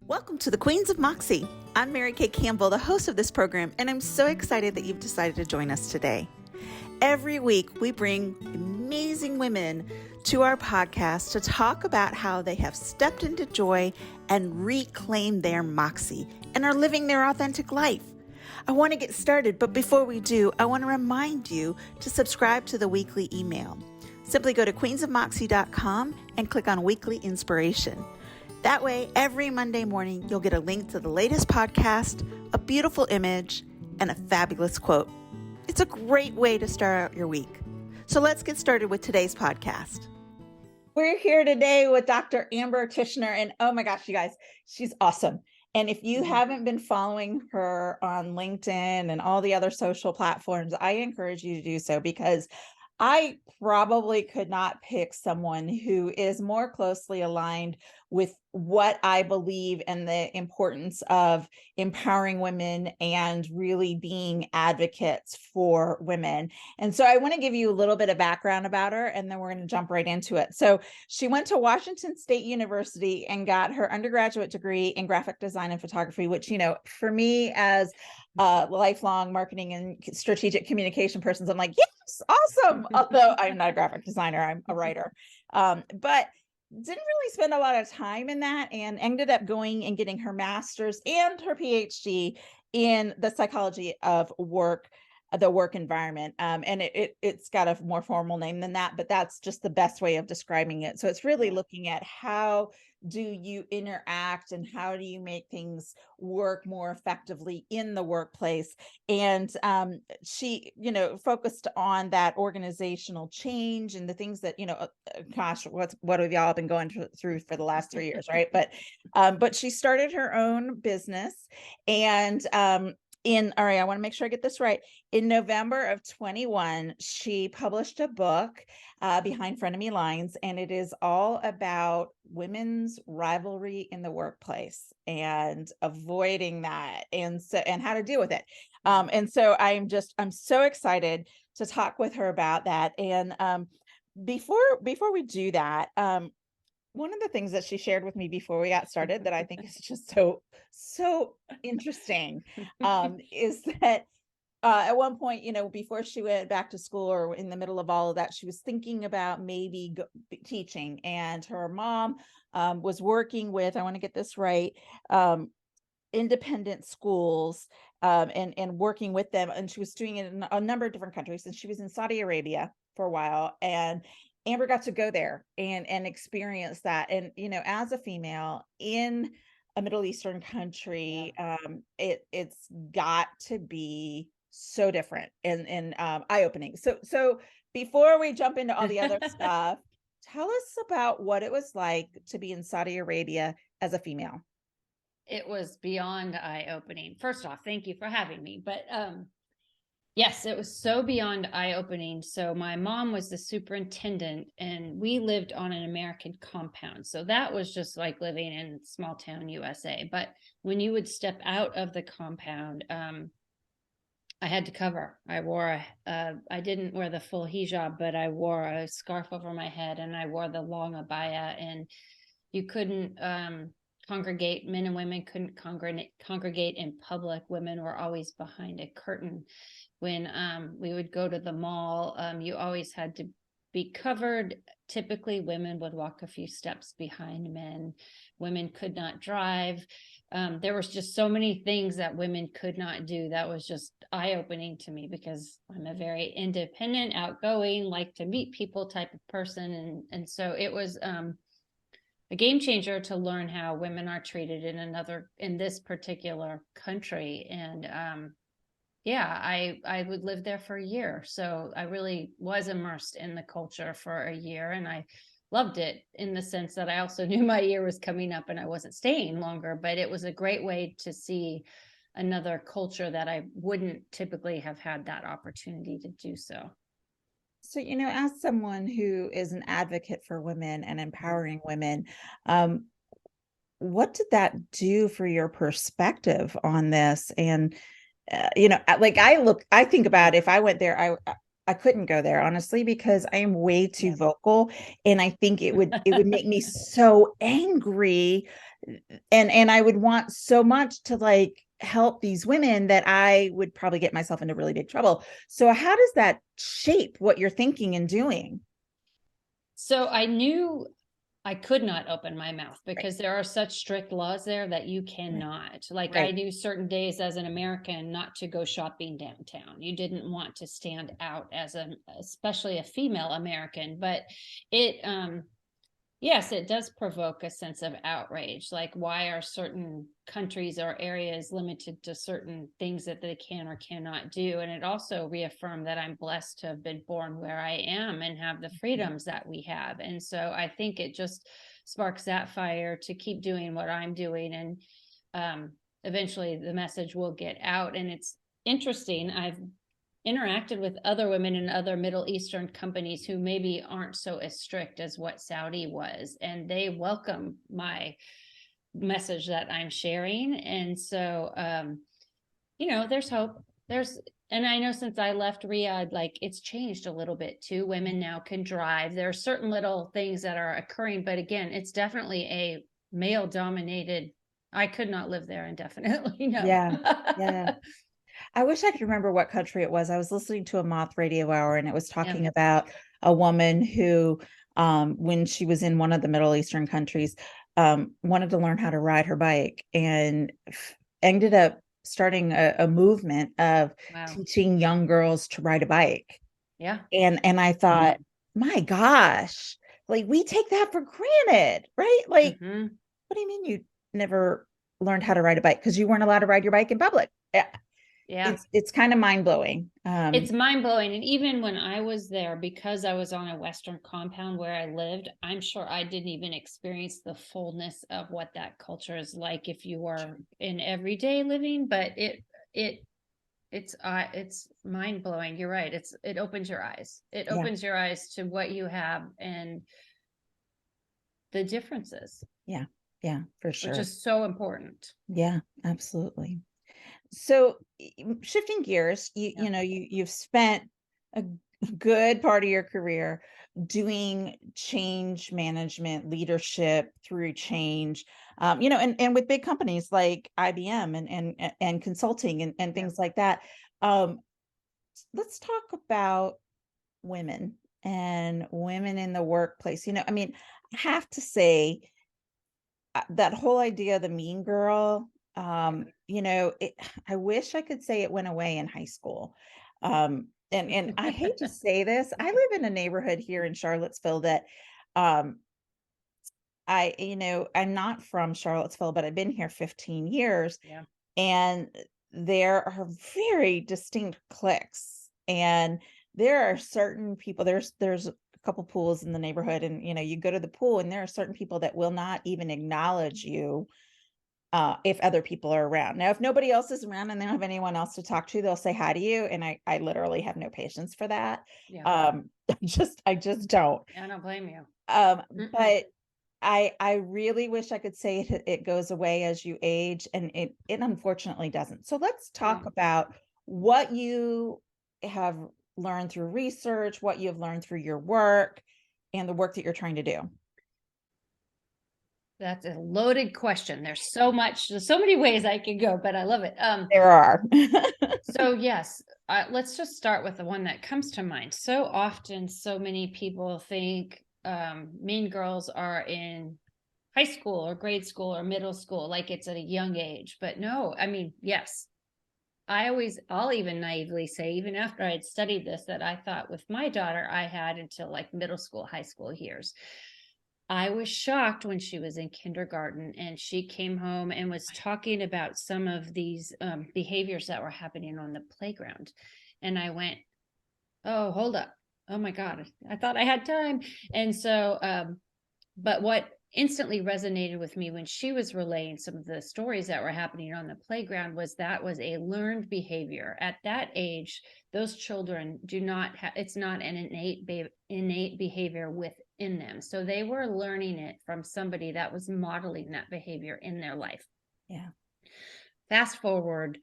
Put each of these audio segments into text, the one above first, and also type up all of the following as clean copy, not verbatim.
Welcome to the Queens of Moxie. I'm Mary Kay Campbell, the host of this program, and I'm so excited that you've decided to join us today. Every week, we bring amazing women to our podcast to talk about how they have stepped into joy and reclaimed their moxie and are living their authentic life. I want to get started, but before we do, I want to remind you to subscribe to the weekly email. Simply go to queensofmoxie.com and click on Weekly Inspiration. That way, every Monday morning, you'll get a link to the latest podcast, a beautiful image, and a fabulous quote. It's a great way to start out your week. So let's get started with today's podcast. We're here today with Dr. Amber Tichenor, and oh my gosh, you guys, she's awesome. And if you haven't been following her on LinkedIn and all the other social platforms, I encourage you to do so, because I probably could not pick someone who is more closely aligned with what I believe and the importance of empowering women and really being advocates for women. And so I want to give you a little bit of background about her, and then we're going to jump right into it. So she went to Washington State University and got her undergraduate degree in graphic design and photography, which, you know, for me as lifelong marketing and strategic communication persons, I'm like, yes, awesome. Although I'm not a graphic designer, I'm a writer. But didn't really spend a lot of time in that, and ended up going and getting her master's and her Ph.D. in the psychology of work, the work environment. And it's got a more formal name than that, but that's just the best way of describing it. So it's really looking at how do you interact and how do you make things work more effectively in the workplace. And she, focused on that organizational change and the things that, gosh, what have y'all been going through for the last 3 years, right? But she started her own business, and all right, I want to make sure I get this right. In November of 21, she published a book behind Frenemy Lines, and it is all about women's rivalry in the workplace and avoiding that, and how to deal with it. And so I'm so excited to talk with her about that. And before we do that, one of the things that she shared with me before we got started that I think is just so interesting is that at one point, before she went back to school, or in the middle of all of that, she was thinking about maybe teaching. And her mom was working with, I want to get this right, independent schools, and working with them. And she was doing it in a number of different countries. And she was in Saudi Arabia for a while. And Amber got to go there and experience that. And, as a female in a Middle Eastern country, it's got to be so different and eye-opening. So before we jump into all the other stuff, tell us about what it was like to be in Saudi Arabia as a female. It was beyond eye-opening. First off, thank you for having me. But yes, it was so beyond eye-opening. So my mom was the superintendent, and we lived on an American compound. So that was just like living in small town USA. But when you would step out of the compound, I had to cover. I didn't wear the full hijab, but I wore a scarf over my head, and I wore the long abaya, and you couldn't congregate. Men and women couldn't congregate in public. Women were always behind a curtain. When we would go to the mall, you always had to be covered. Typically, women would walk a few steps behind men. Women could not drive. There was just so many things that women could not do. That was just eye-opening to me, because I'm a very independent, outgoing, like to meet people type of person. And so it was a game changer to learn how women are treated in this particular country. And I would live there for a year. So I really was immersed in the culture for a year, and I loved it, in the sense that I also knew my year was coming up and I wasn't staying longer, but it was a great way to see another culture that I wouldn't typically have had that opportunity to do so. So, as someone who is an advocate for women and empowering women, what did that do for your perspective on this? And, I think about, if I went there, I couldn't go there, honestly, because I am way too Yeah. vocal, and I think it would make me so angry, and I would want so much to like help these women that I would probably get myself into really big trouble. So how does that shape what you're thinking and doing? So I knew I could not open my mouth Right, because there are such strict laws there that you right, cannot. Like I right. knew certain days as an American not to go shopping downtown. You didn't want to stand out as an, especially a female American, but it yes, it does provoke a sense of outrage. Like, why are certain countries or areas limited to certain things that they can or cannot do? And it also reaffirmed that I'm blessed to have been born where I am and have the freedoms that we have. And so I think it just sparks that fire to keep doing what I'm doing. And eventually the message will get out. And it's interesting. I've interacted with other women in other Middle Eastern companies who maybe aren't so as strict as what Saudi was, and they welcome my message that I'm sharing. And so, there's hope. And I know since I left Riyadh, like it's changed a little bit too. Women now can drive. There are certain little things that are occurring, but again, it's definitely a male dominated. I could not live there indefinitely. No. Yeah, yeah. I wish I could remember what country it was. I was listening to a Moth Radio Hour, and it was Yeah. talking about a woman who, when she was in one of the Middle Eastern countries, wanted to learn how to ride her bike, and ended up starting a movement of Wow. teaching young girls to ride a bike. Yeah. And I thought, my gosh, like we take that for granted, right? Like, Mm-hmm. what do you mean you never learned how to ride a bike? Because you weren't allowed to ride your bike in public. Yeah, Yeah. it's kind of mind-blowing. It's mind blowing. And even when I was there, because I was on a Western compound where I lived, I'm sure I didn't even experience the fullness of what that culture is like if you were in everyday living. But it, it's mind blowing. You're right. It opens your eyes. It Yeah, opens your eyes to what you have and the differences, yeah, yeah, for which sure. is so important. Yeah, absolutely. So shifting gears, Yeah. you've spent a good part of your career doing change management, leadership through change, and with big companies like IBM and consulting and Yeah. things like that. Um, let's talk about women and women in the workplace. I mean, I have to say that whole idea of the mean girl, I wish I could say it went away in high school. And I hate to say this, I live in a neighborhood here in Charlottesville that um I'm not from Charlottesville, but I've been here 15 years, Yeah. and there are very distinct cliques, and there are certain people, there's a couple pools in the neighborhood, and you go to the pool and there are certain people that will not even acknowledge you if other people are around. Now, if nobody else is around and they don't have anyone else to talk to, they'll say hi to you, and I literally have no patience for that. Yeah. I just don't. I don't blame you. Mm-mm. But I really wish I could say it goes away as you age, and it unfortunately doesn't. So let's talk No. about what you have learned through research, what you have learned through your work, and the work that you're trying to do. That's a loaded question. There's so many ways I could go, but I love it. There are. So yes, let's just start with the one that comes to mind. So often, so many people think mean girls are in high school or grade school or middle school, like it's at a young age. But no, I mean, yes, I'll even naively say, even after I had studied this, that I thought with my daughter, I had until like middle school, high school years. I was shocked when she was in kindergarten and she came home and was talking about some of these behaviors that were happening on the playground. And I went, oh, hold up. Oh my God. I thought I had time. And so, but what instantly resonated with me when she was relaying some of the stories that were happening on the playground was that was a learned behavior. At that age, those children do not have, it's not an innate behavior within them. So they were learning it from somebody that was modeling that behavior in their life. Yeah. Fast forward,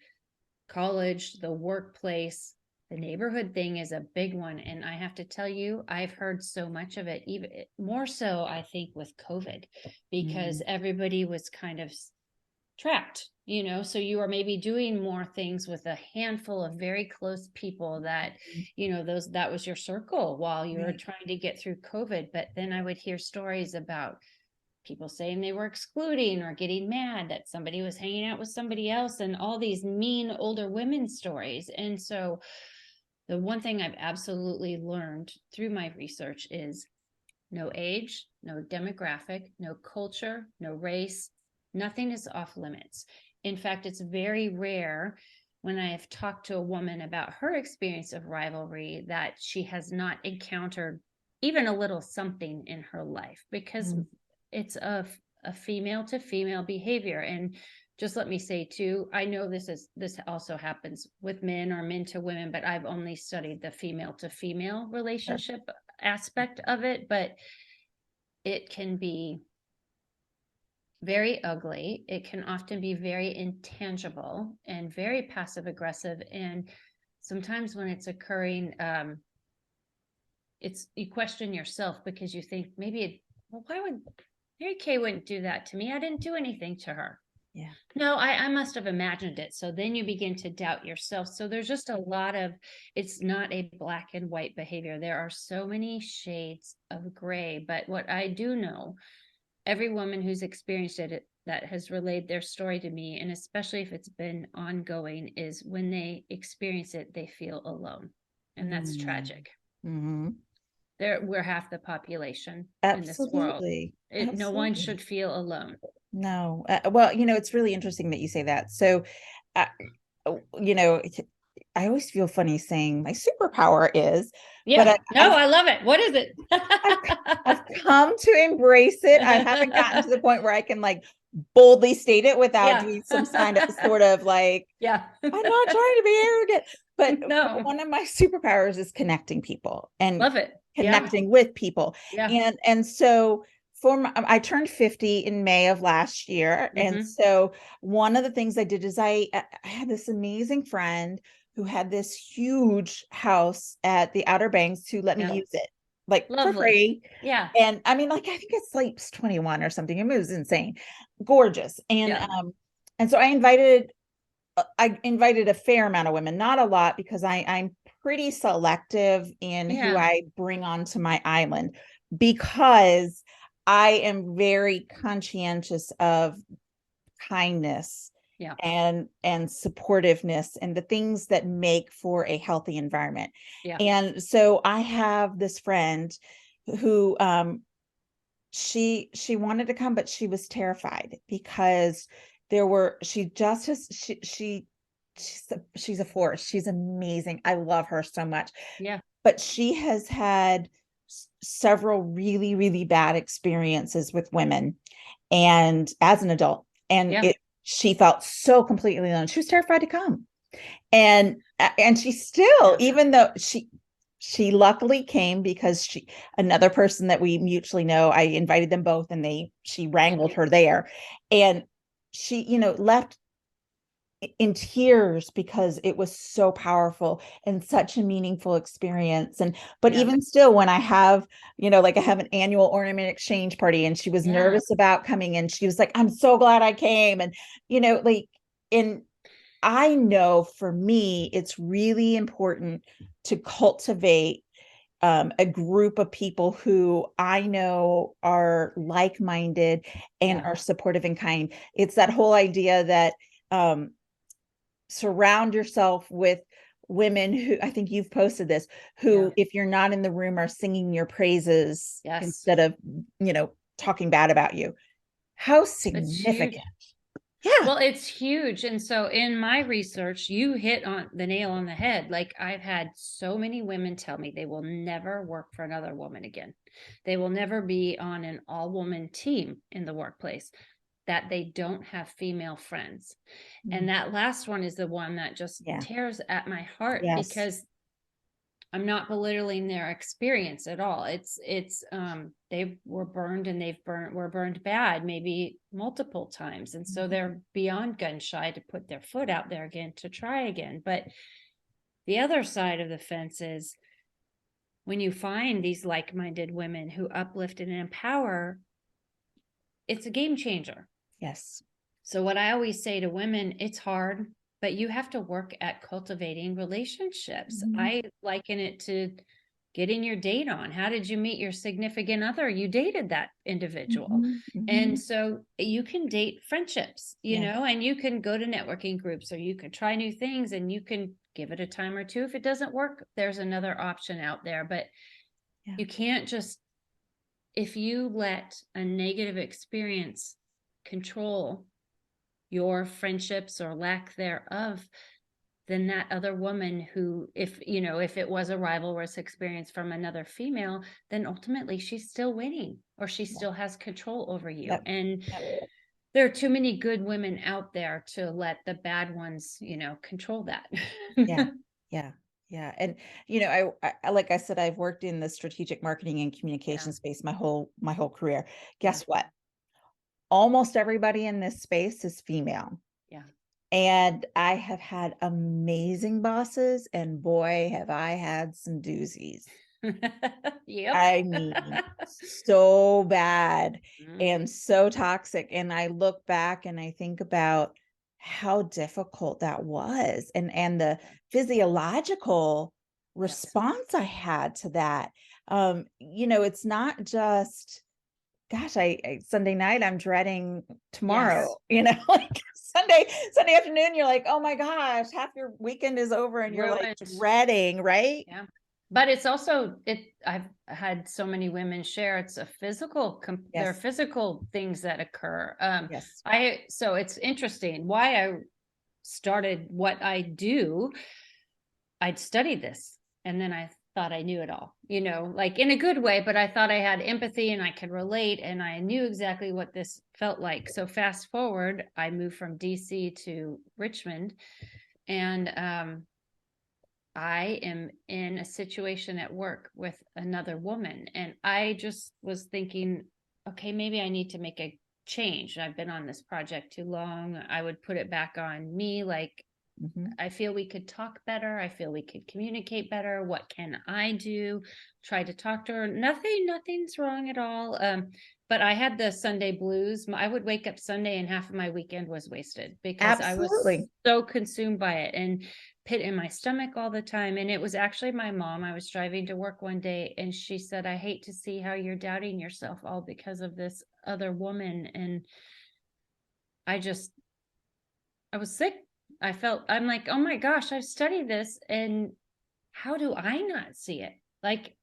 college, the workplace, The neighborhood thing is a big one. And I have to tell you, I've heard so much of it, even more so, I think, with COVID, because everybody was kind of trapped, so you are maybe doing more things with a handful of very close people that, that was your circle while you were trying to get through COVID. But then I would hear stories about people saying they were excluding or getting mad that somebody was hanging out with somebody else, and all these mean older women stories. And so the one thing I've absolutely learned through my research is no age, no demographic, no culture, no race, nothing is off limits. In fact, it's very rare when I have talked to a woman about her experience of rivalry that she has not encountered even a little something in her life, because it's a female to female behavior. And just let me say too, I know this also happens with men or men to women, but I've only studied the female to female relationship aspect of it. But it can be very ugly. It can often be very intangible and very passive aggressive. And sometimes when it's occurring, you question yourself, because you think maybe, why would Mary Kay wouldn't do that to me? I didn't do anything to her. Yeah. No, I must have imagined it. So then you begin to doubt yourself. So there's just a lot of, it's not a black and white behavior. There are so many shades of gray. But what I do know, every woman who's experienced it, that has relayed their story to me, and especially if it's been ongoing, is when they experience it, they feel alone. And that's tragic. We're half the population in this world. No one should feel alone. No. Well, it's really interesting that you say that. So, I always feel funny saying my superpower is, but I love it. What is it? I've come to embrace it. I haven't gotten to the point where I can boldly state it without doing some kind of sort of I'm not trying to be arrogant, but no. One of my superpowers is connecting people and love it. Connecting with people. And so I turned 50 in May of last year. And so one of the things I did is I had this amazing friend who had this huge house at the Outer Banks who let me use it for free. And I mean, I think it sleeps 21 or something. It was insane, gorgeous. And so I invited a fair amount of women, not a lot, because I'm pretty selective in who I bring onto my island, because I am very conscientious of kindness and supportiveness and the things that make for a healthy environment. And so I have this friend who she wanted to come, but she was terrified because she's a force. She's amazing. I love her so much. But she has had several really, really bad experiences with women, and as an adult, and she felt so completely alone. She was terrified to come. And she still, even though she luckily came, because another person that we mutually know, I invited them both, and she wrangled her there, and she, left in tears because it was so powerful and such a meaningful experience. But even still, when I have, I have an annual ornament exchange party, and she was nervous about coming, and she was like, I'm so glad I came. And, and I know for me, it's really important to cultivate a group of people who I know are like-minded and are supportive and kind. It's that whole idea that surround yourself with women who, I think you've posted this, who, if you're not in the room, are singing your praises instead of, talking bad about you. How significant. Well, it's huge. And so in my research, you hit on the nail on the head. I've had so many women tell me they will never work for another woman again. They will never be on an all-woman team in the workplace, that they don't have female friends. And that last one is the one that just tears at my heart, because I'm not belittling their experience at all. It's they were burned, and were burned bad, maybe multiple times. And so they're beyond gun shy to put their foot out there again, to try again. But The other side of the fence is when you find these like-minded women who uplift and empower, it's a game changer. Yes. So what I always say to women, it's hard, but you have to work at cultivating relationships. Mm-hmm. I liken it to getting your date on. How did you meet your significant other? You dated that individual. Mm-hmm. Mm-hmm. And so you can date friendships, you Yeah. know, and you can go to networking groups, or you can try new things, and you can give it a time or two. If it doesn't work, there's another option out there. But Yeah. you can't just, if you let a negative experience control your friendships or lack thereof, then that other woman who, if it was a rivalrous experience from another female, then ultimately she's still winning, or she still has control over you. Yep. And Yep. there are too many good women out there to let the bad ones, control that. Yeah. Yeah. Yeah. And, I like I said, I've worked in the strategic marketing and communication space my whole career. Guess what? Almost everybody in this space is female. Yeah. And I have had amazing bosses, and boy, have I had some doozies. Yep. I mean, so bad and so toxic. And I look back and I think about how difficult that was, and the physiological response I had to that. It's not just, gosh, I Sunday night, I'm dreading tomorrow, like Sunday afternoon, you're like, oh my gosh, half your weekend is over and you're like dreading, right? Yeah. But it's also, I've had so many women share, it's a physical, there are physical things that occur. Yes. So it's interesting why I started what I do. I'd studied this, and then I thought I knew it all, like in a good way, but I thought I had empathy and I could relate, and I knew exactly what this felt like. So fast forward, I moved from DC to Richmond, and I am in a situation at work with another woman, and I just was thinking, okay, maybe I need to make a change. I've been on this project too long. I would put it back on me. Like, I feel we could talk better. I feel we could communicate better. What can I do? Try to talk to her. Nothing's wrong at all. But I had the Sunday blues. I would wake up Sunday and half of my weekend was wasted because I was so consumed by it, and pit in my stomach all the time. And it was actually my mom. I was driving to work one day and she said, I hate to see how you're doubting yourself all because of this other woman. And I was sick. I'm like, oh my gosh, I've studied this, and how do I not see it? Like,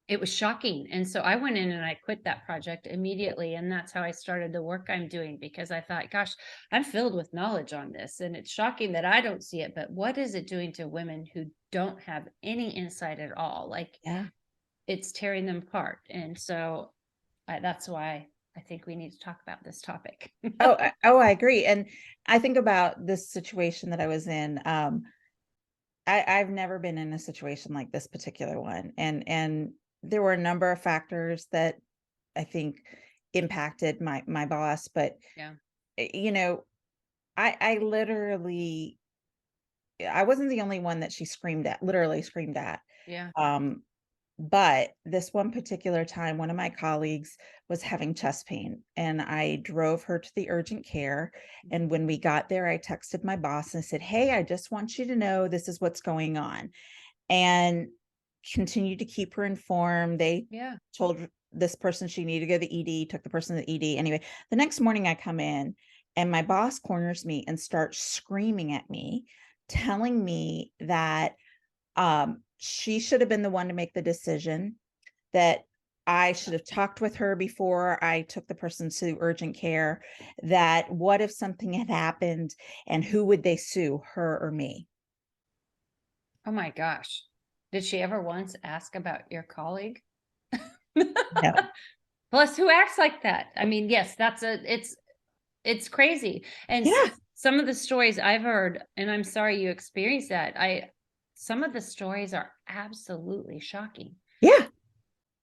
it was shocking. And so I went in and I quit that project immediately. And that's how I started the work I'm doing, because I thought, gosh, I'm filled with knowledge on this. And it's shocking that I don't see it, but what is it doing to women who don't have any insight at all? Like, it's tearing them apart. And so that's why I think we need to talk about this topic. I agree. And I think about this situation that I was in. I've never been in a situation like this particular one. And there were a number of factors that I think impacted my boss, but I literally, I wasn't the only one that she literally screamed at. But this one particular time, one of my colleagues was having chest pain, and I drove her to the urgent care. And when we got there, I texted my boss and said, hey, I just want you to know this is what's going on, and continued to keep her informed. They told this person she needed to go to the ED, took the person to the ED. Anyway, the next morning I come in and my boss corners me and starts screaming at me, telling me that she should have been the one to make the decision, that I should have talked with her before I took the person to urgent care, that what if something had happened and who would they sue, her or me? Oh my gosh. Did she ever once ask about your colleague? No. Plus, who acts like that? I mean, yes, it's crazy. And some of the stories I've heard, and I'm sorry you experienced that, some of the stories are absolutely shocking. Yeah.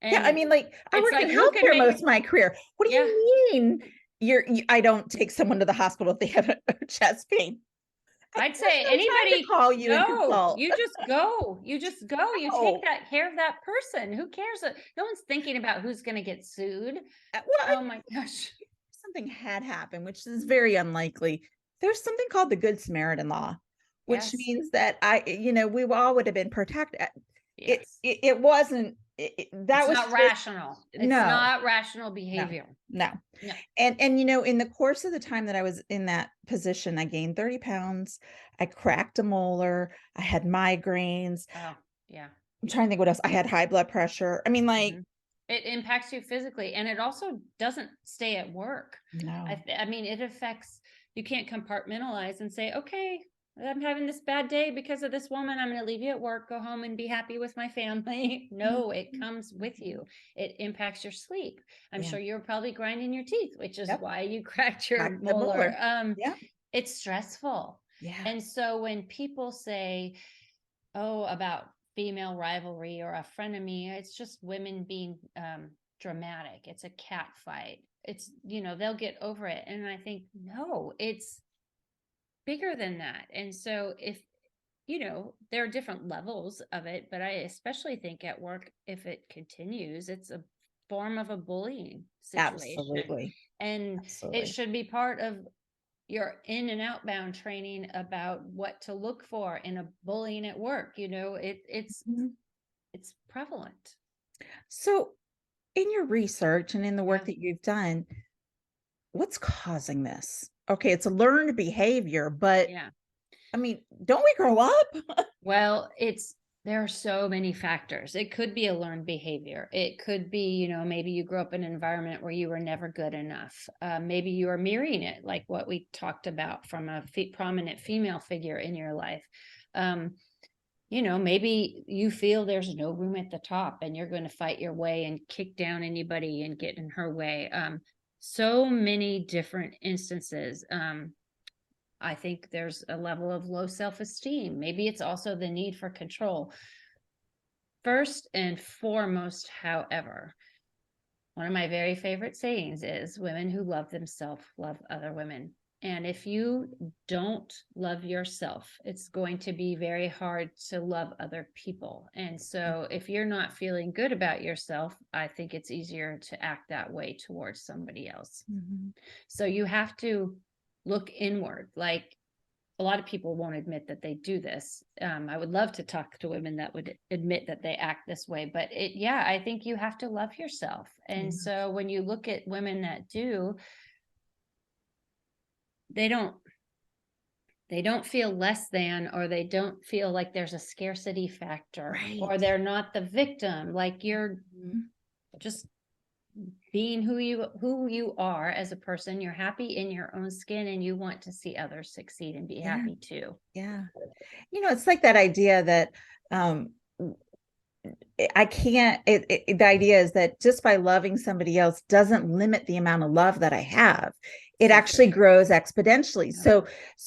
I mean, like, I worked in healthcare most of my career. What do you mean I don't take someone to the hospital if they have a chest pain? I'd say There's no time to anybody, call you and no, consult. you just go. You just go. You take No. that care of that person. Who cares? No one's thinking about who's going to get sued. Well, Oh my gosh. something had happened, which is very unlikely. There's something called the Good Samaritan law, which Yes. means that we all would have been protected. Yes. It wasn't, that It's was not just, rational. It's no, not rational no, behavior. no. No. And, in the course of the time that I was in that position, I gained 30 pounds. I cracked a molar. I had migraines. Oh, yeah. I'm trying to think what else. I had high blood pressure. I mean, like, it impacts you physically, and it also doesn't stay at work. no. I mean, it affects, you can't compartmentalize and say, okay, I'm having this bad day because of this woman. I'm going to leave you at work, go home and be happy with my family. No, it comes with you. It impacts your sleep. I'm sure you're probably grinding your teeth, which is why you cracked your molar. Yeah. It's stressful. Yeah. And so when people say, oh, about female rivalry or a frenemy, it's just women being dramatic. It's a cat fight. It's, they'll get over it. And I think, no, it's bigger than that. And so if, there are different levels of it, but I especially think at work, if it continues, it's a form of a bullying situation. Absolutely. And it should be part of your in and outbound training about what to look for in a bullying at work. It's prevalent. So in your research and in the work that you've done, what's causing this? Okay, it's a learned behavior, but I mean, don't we grow up? Well, there are so many factors. It could be a learned behavior. It could be, maybe you grew up in an environment where you were never good enough. Maybe you are mirroring it, like what we talked about from a prominent female figure in your life. Maybe you feel there's no room at the top and you're going to fight your way and kick down anybody and get in her way. So many different instances. I think there's a level of low self-esteem. Maybe it's also the need for control. First and foremost, however, one of my very favorite sayings is women who love themselves love other women. And if you don't love yourself, it's going to be very hard to love other people. And so if you're not feeling good about yourself, I think it's easier to act that way towards somebody else. So you have to look inward. Like, a lot of people won't admit that they do this. I would love to talk to women that would admit that they act this way, but I think you have to love yourself. And so when you look at women that do, they don't feel less than, or they don't feel like there's a scarcity factor, or they're not the victim. Like, you're just being who you are as a person. You're happy in your own skin and you want to see others succeed and be happy too. It's like that idea that I can't, the idea is that just by loving somebody else doesn't limit the amount of love that I have. It actually grows exponentially. So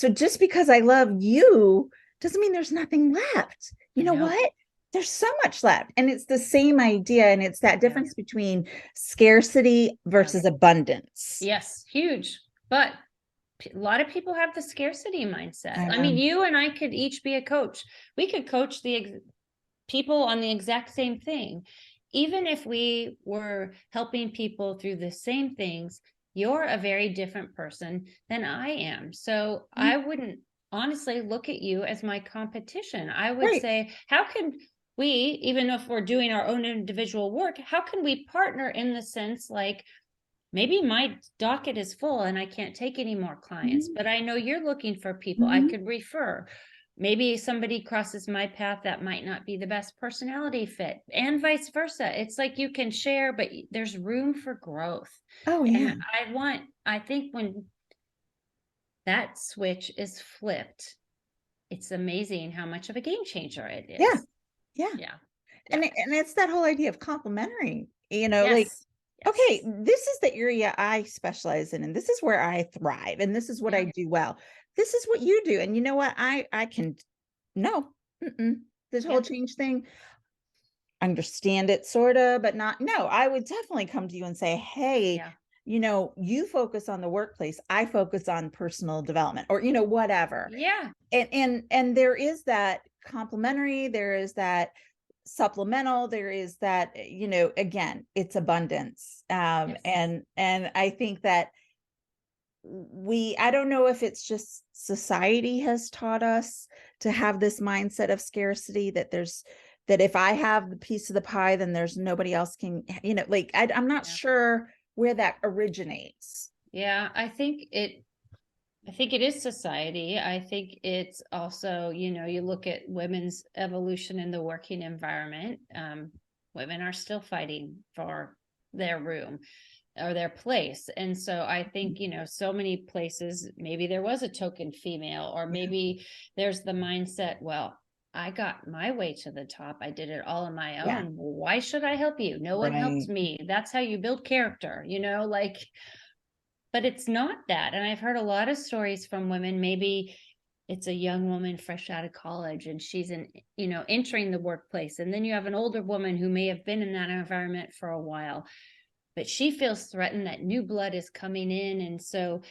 just because I love you doesn't mean there's nothing left. You know what? There's so much left. And it's the same idea. And it's that difference between scarcity versus abundance. Yes, huge. But a lot of people have the scarcity mindset. I mean, you and I could each be a coach. We could coach the people on the exact same thing. Even if we were helping people through the same things, you're a very different person than I am. So I wouldn't honestly look at you as my competition. I would say, how can we, even if we're doing our own individual work, how can we partner in the sense, like, maybe my docket is full and I can't take any more clients, but I know you're looking for people I could refer. Maybe somebody crosses my path that might not be the best personality fit, and vice versa. It's like you can share, but there's room for growth. And I think when that switch is flipped, it's amazing how much of a game changer it is. And it's that whole idea of complementary, like, okay, this is the area I specialize in, and this is where I thrive, and this is what I do well. This is what you do. And you know what? I can, this whole change thing, understand it sort of, but not, no, I would definitely come to you and say, hey, you focus on the workplace, I focus on personal development, or whatever. Yeah. And there is that complementary, there is that supplemental, there is that, again, it's abundance. Yes. And I think that I don't know if it's just society has taught us to have this mindset of scarcity, that if I have the piece of the pie, then there's nobody else can, I'm not sure where that originates. Yeah, I think it is society. I think it's also, you look at women's evolution in the working environment. Women are still fighting for their room or their place. And so I think, so many places, maybe there was a token female, or maybe there's the mindset, well, I got my way to the top. I did it all on my own. Why should I help you? No one helps me. That's how you build character, but it's not that. And I've heard a lot of stories from women. Maybe it's a young woman fresh out of college and she's entering the workplace. And then you have an older woman who may have been in that environment for a while, but she feels threatened that new blood is coming in. And so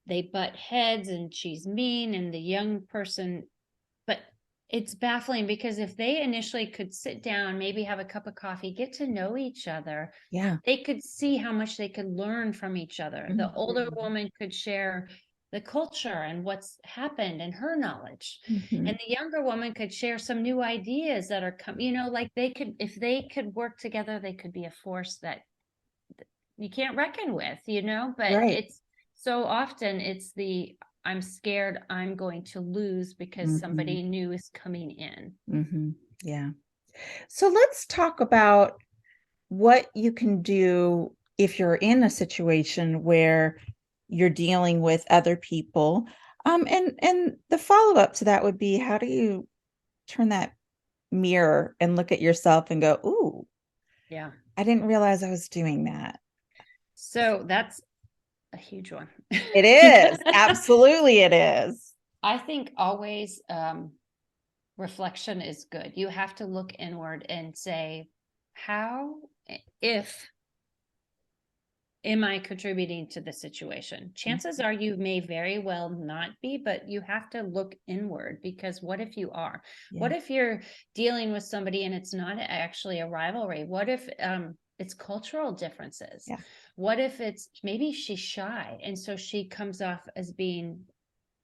they butt heads and she's mean, and the young person, but it's baffling, because if they initially could sit down, maybe have a cup of coffee, get to know each other, they could see how much they could learn from each other. The older woman could share the culture and what's happened and her knowledge. And the younger woman could share some new ideas that are coming, if they could work together, they could be a force that you can't reckon with, but it's so often it's I'm scared I'm going to lose because somebody new is coming in. Yeah. So let's talk about what you can do if you're in a situation where you're dealing with other people. And the follow-up to that would be, how do you turn that mirror and look at yourself and go, ooh, yeah, I didn't realize I was doing that. So that's a huge one. It is. Absolutely, it is. I think always reflection is good. You have to look inward and say, if am I contributing to the situation? Chances are you may very well not be, but you have to look inward, because what if you are? What if you're dealing with somebody and it's not actually a rivalry? What if it's cultural differences? What if it's maybe she's shy and so she comes off as being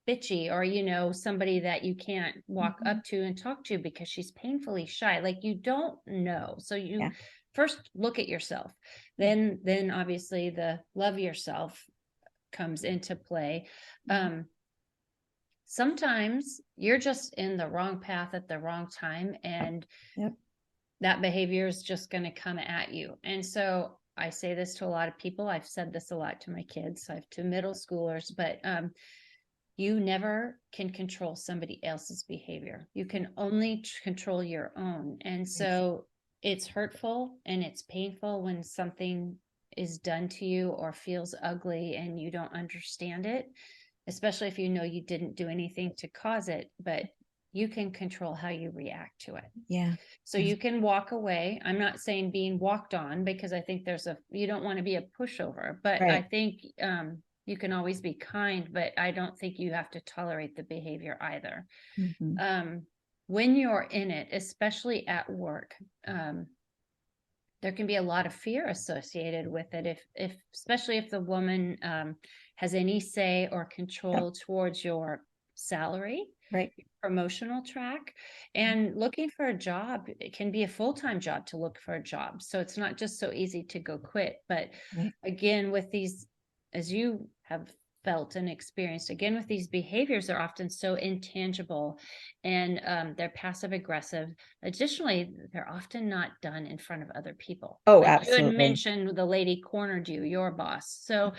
bitchy, or somebody that you can't walk up to and talk to because she's painfully shy? Like, you don't know. So you first look at yourself, then obviously the love yourself comes into play. Sometimes you're just in the wrong path at the wrong time, and that behavior is just going to come at you. And so I say this to a lot of people. I've said this a lot to my kids. I have two middle schoolers, but you never can control somebody else's behavior. You can only control your own. And so it's hurtful and it's painful when something is done to you or feels ugly and you don't understand it, especially if you didn't do anything to cause it, but you can control how you react to it. So you can walk away. I'm not saying being walked on, because I think you don't want to be a pushover, but I think you can always be kind, but I don't think you have to tolerate the behavior either. When you're in it, especially at work, there can be a lot of fear associated with it. Especially if the woman has any say or control towards your salary, promotional track, and looking for a job. It can be a full-time job to look for a job. So it's not just so easy to go quit. But again, with these, as you have felt and experienced, again, with these behaviors, they're often so intangible, and they're passive aggressive. Additionally, they're often not done in front of other people. Absolutely. You had mentioned the lady cornered you, your boss. So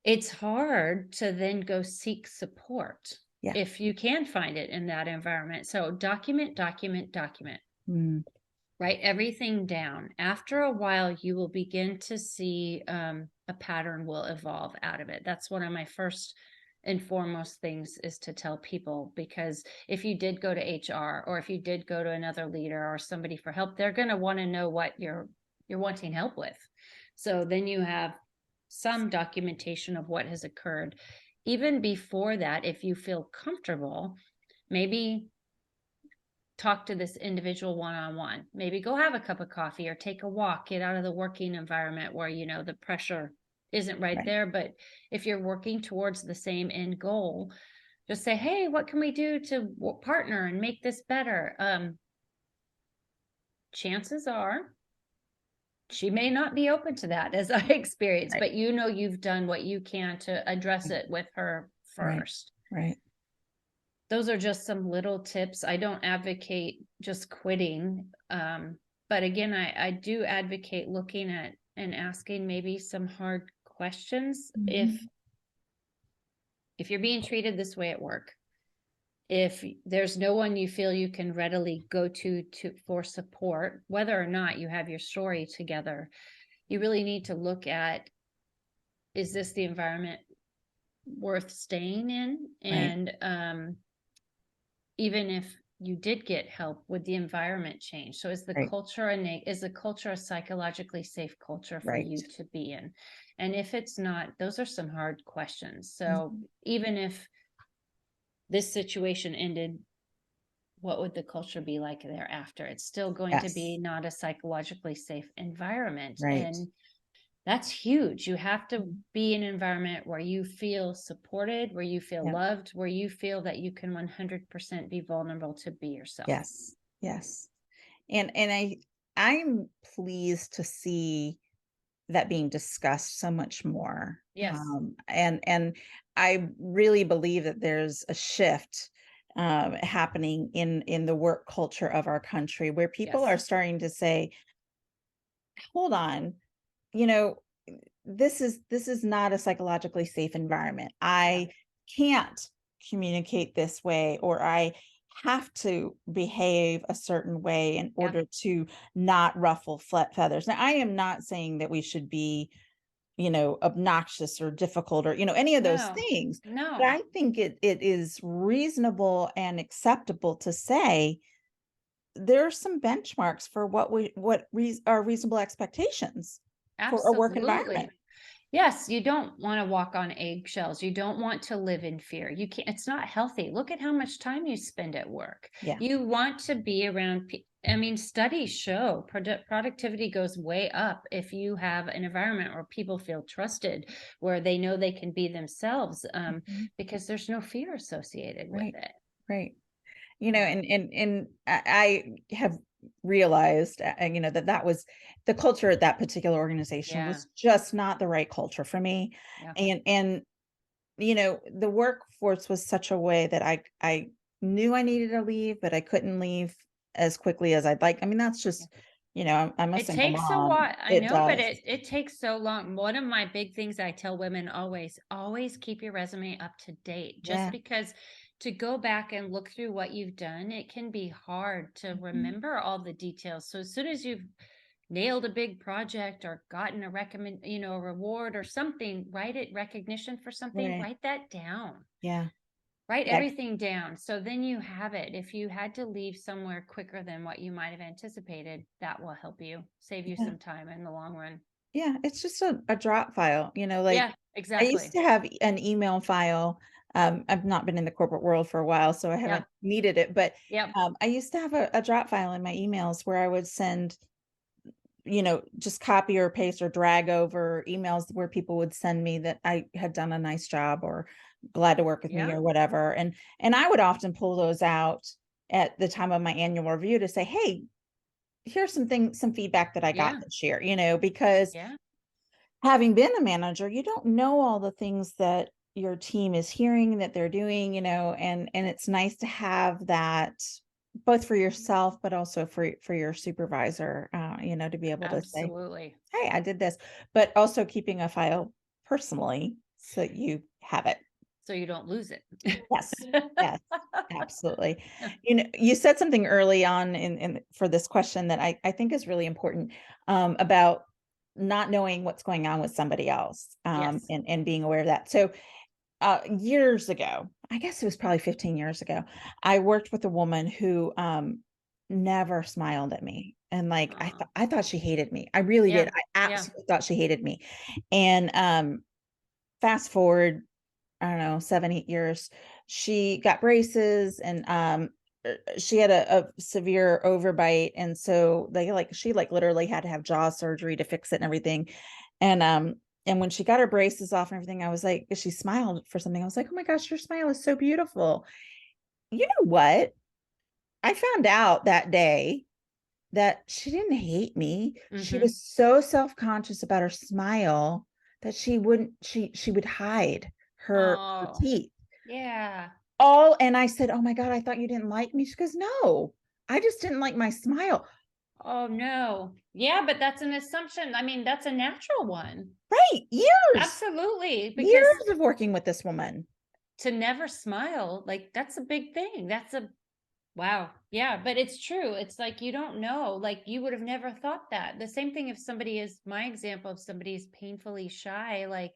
it's hard to then go seek support if you can find it in that environment. So document. Write everything down. After a while, you will begin to see a pattern will evolve out of it. That's one of my first and foremost things is to tell people, because if you did go to HR, or if you did go to another leader or somebody for help, they're going to want to know what you're wanting help with. So then you have some documentation of what has occurred. Even before that, if you feel comfortable, maybe talk to this individual one-on-one, maybe go have a cup of coffee or take a walk, get out of the working environment where, you know, the pressure isn't right there. But if you're working towards the same end goal, just say, hey, what can we do to partner and make this better? Chances are she may not be open to that, as I experienced, but you know, you've done what you can to address it with her first. Right. Those are just some little tips. I don't advocate just quitting. But again, I do advocate looking at and asking maybe some hard questions. If you're being treated this way at work, if there's no one you feel you can readily go to for support, whether or not you have your story together, you really need to look at, is this the environment worth staying in? And even if you did get help, would the environment change? So is the culture is the culture a psychologically safe culture for you to be in? And if it's not, those are some hard questions. So even if this situation ended, what would the culture be like thereafter? It's still going to be not a psychologically safe environment. And that's huge. You have to be in an environment where you feel supported, where you feel loved, where you feel that you can 100% be vulnerable to be yourself. Yes. And I'm pleased to see that being discussed so much more. And I really believe that there's a shift happening in the work culture of our country, where people are starting to say, hold on, you know, this is not a psychologically safe environment. I can't communicate this way, or I have to behave a certain way in order to not ruffle feathers. Now, I am not saying that we should be, you know, obnoxious or difficult or, you know, any of those things. But I think it is reasonable and acceptable to say there are some benchmarks for what are reasonable expectations for a work environment. Yes, you don't want to walk on eggshells. You don't want to live in fear. You can't, it's not healthy. Look at how much time you spend at work. You want to be around I mean, studies show productivity goes way up if you have an environment where people feel trusted, where they know they can be themselves, because there's no fear associated with it. Right. You know, and I have realized, you know, that was the culture at that particular organization was just not the right culture for me. And, you know, the workforce was such a way that I knew I needed to leave, but I couldn't leave as quickly as I'd like. I mean, that's just, you know, I'm a single mom. It takes a while. I know, but it takes so long. One of my big things I tell women always keep your resume up to date, just because to go back and look through what you've done, it can be hard to remember all the details. So as soon as you've nailed a big project or gotten a a reward or something, recognition for something, write that down. Write everything down. So then you have it. If you had to leave somewhere quicker than what you might have anticipated, that will help you save you some time in the long run. It's just a drop file, you know, like exactly. I used to have an email file. I've not been in the corporate world for a while, so I haven't needed it, but I used to have a drop file in my emails where I would send, you know, just copy or paste or drag over emails where people would send me that I had done a nice job or glad to work with me or whatever. And I would often pull those out at the time of my annual review to say, hey, here's some feedback that I got this year, you know, because having been a manager, you don't know all the things that your team is hearing that they're doing, you know, and it's nice to have that both for yourself, but also for your supervisor, you know, to be able to say, hey, I did this, but also keeping a file personally so that you have it. So you don't lose it. Yes, absolutely. You know, you said something early on in for this question that I think is really important, about not knowing what's going on with somebody else, and being aware of that. So years ago, I guess it was probably 15 years ago, I worked with a woman who never smiled at me. And like, I thought she hated me. I really did. I absolutely thought she hated me. And, fast forward, I don't know, 7, 8 years, she got braces and, she had a severe overbite. And so she literally had to have jaw surgery to fix it and everything. And when she got her braces off and everything, I was like, she smiled for something. I was like, oh my gosh, your smile is so beautiful. You know what? I found out that day that she didn't hate me. She was so self-conscious about her smile that she would hide her teeth. Yeah. And I said, oh my God, I thought you didn't like me. She goes, no, I just didn't like my smile. Oh no. Yeah, but that's an assumption. I mean, that's a natural one. Right. Years. Absolutely. Because years of working with this woman. To never smile, like that's a big thing. Wow. Yeah, but it's true. It's like, you don't know, like you would have never thought that. The same thing if somebody is, my example, if somebody is painfully shy, like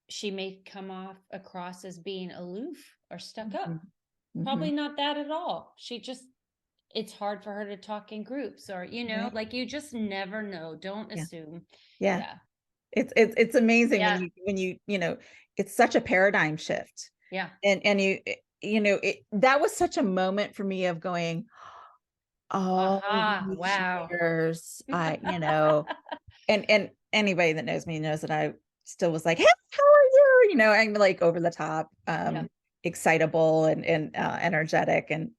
she may come off across as being aloof or stuck up. Probably not that at all. It's hard for her to talk in groups or, Right. like you just never know. Don't assume. Yeah. It's amazing when you it's such a paradigm shift. Yeah. And that was such a moment for me of going, all these wow. years, and anybody that knows me knows that I still was like, hey, how are you? I'm like over the top, excitable and energetic. And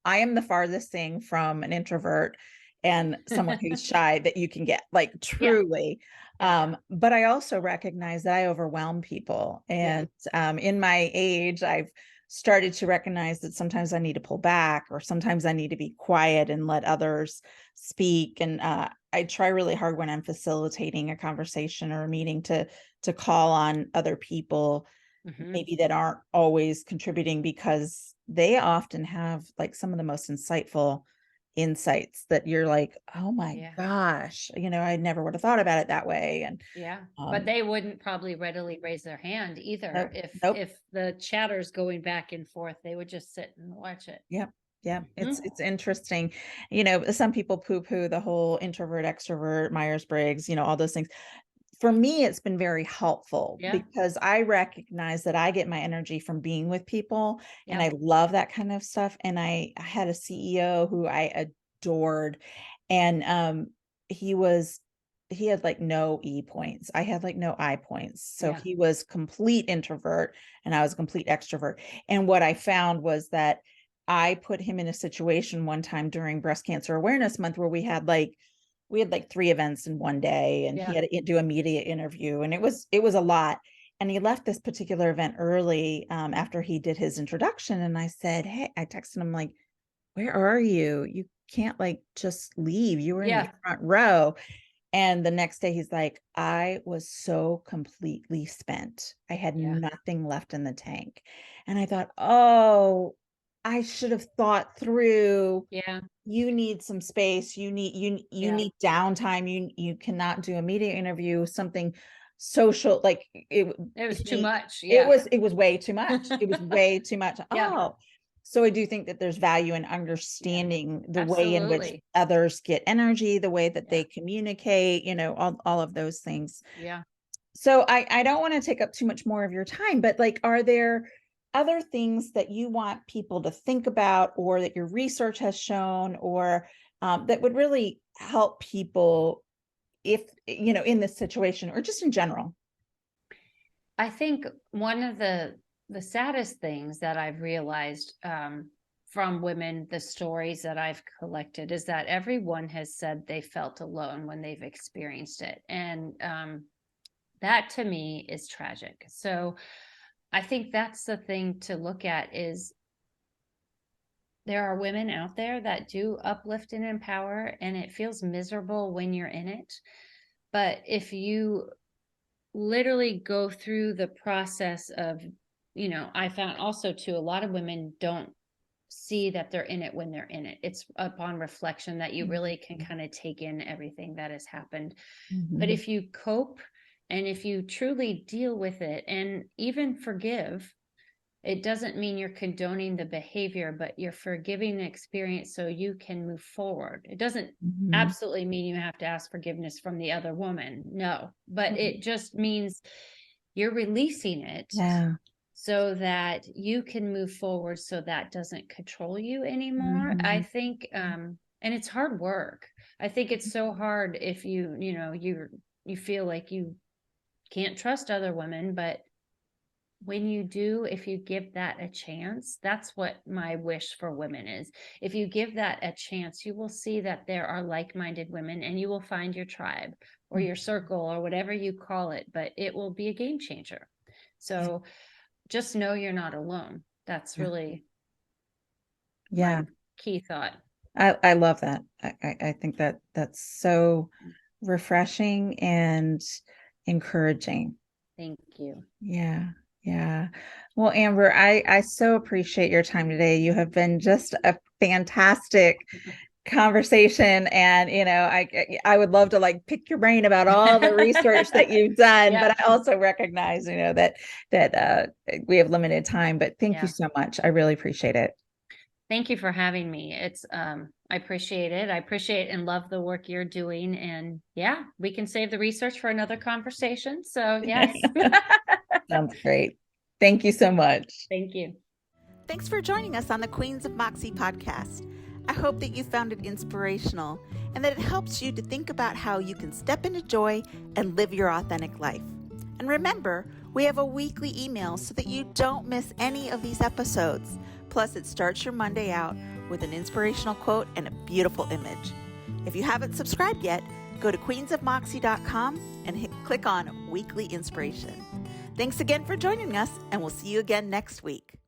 I am the farthest thing from an introvert and someone who's shy that you can get, like truly. But I also recognize that I overwhelm people. And in my age, I've started to recognize that sometimes I need to pull back, or sometimes I need to be quiet and let others speak. And I try really hard when I'm facilitating a conversation or a meeting to call on other people, maybe that aren't always contributing, because they often have like some of the most insightful insights that you're like, oh my gosh, I never would have thought about it that way. And but they wouldn't probably readily raise their hand either. If the chatter's going back and forth, they would just sit and watch it. It's interesting. Some people poo-poo the whole introvert extrovert Myers-Briggs, all those things. For me, it's been very helpful because I recognize that I get my energy from being with people, and I love that kind of stuff. And I had a CEO who I adored, and he had like no E points. I had like no I points. So he was complete introvert and I was a complete extrovert. And what I found was that I put him in a situation one time during Breast Cancer Awareness Month where we had like 3 events in one day, and he had to do a media interview, and it was a lot. And he left this particular event early, after he did his introduction. And I said, hey, I texted him like, where are you? You can't like just leave. You were in the front row. And the next day he's like, I was so completely spent. I had nothing left in the tank. And I thought, oh, I should have thought through. You need some space. You need need downtime. You cannot do a media interview, something social. Like it was too much. It was way too much. It was way too much. Oh, so I do think that there's value in understanding the way in which others get energy, the way that they communicate, all of those things. So I don't want to take up too much more of your time, but like, are there other things that you want people to think about, or that your research has shown, or that would really help people if, in this situation, or just in general? I think one of the saddest things that I've realized from women, the stories that I've collected, is that everyone has said they felt alone when they've experienced it. And that to me is tragic. So I think that's the thing to look at, is there are women out there that do uplift and empower, and it feels miserable when you're in it. But if you literally go through the process of, I found also too, a lot of women don't see that they're in it when they're in it. It's upon reflection that you really can kind of take in everything that has happened. But if you cope, and if you truly deal with it and even forgive, it doesn't mean you're condoning the behavior, but you're forgiving the experience so you can move forward. It doesn't absolutely mean you have to ask forgiveness from the other woman. No, but it just means you're releasing it so that you can move forward, so that doesn't control you anymore. I think, and it's hard work. I think it's so hard if you feel like you can't trust other women, but when you do, if you give that a chance, that's what my wish for women is. If you give that a chance, you will see that there are like-minded women, and you will find your tribe or your circle or whatever you call it, but it will be a game changer. So just know you're not alone. That's really my key thought. I love that. I think that that's so refreshing and encouraging. Thank you. Yeah. Well, Amber, I so appreciate your time today. You have been just a fantastic conversation, and I would love to like pick your brain about all the research that you've done, but I also recognize that we have limited time. But thank you so much. I really appreciate it. Thank you for having me. It's I appreciate it. I appreciate and love the work you're doing, and we can save the research for another conversation. So yes. Sounds great. Thank you so much. Thank you. Thanks for joining us on the Queens of Moxie podcast. I hope that you found it inspirational and that it helps you to think about how you can step into joy and live your authentic life. And remember, we have a weekly email so that you don't miss any of these episodes. Plus, it starts your Monday out with an inspirational quote and a beautiful image. If you haven't subscribed yet, go to queensofmoxie.com and click on Weekly Inspiration. Thanks again for joining us, and we'll see you again next week.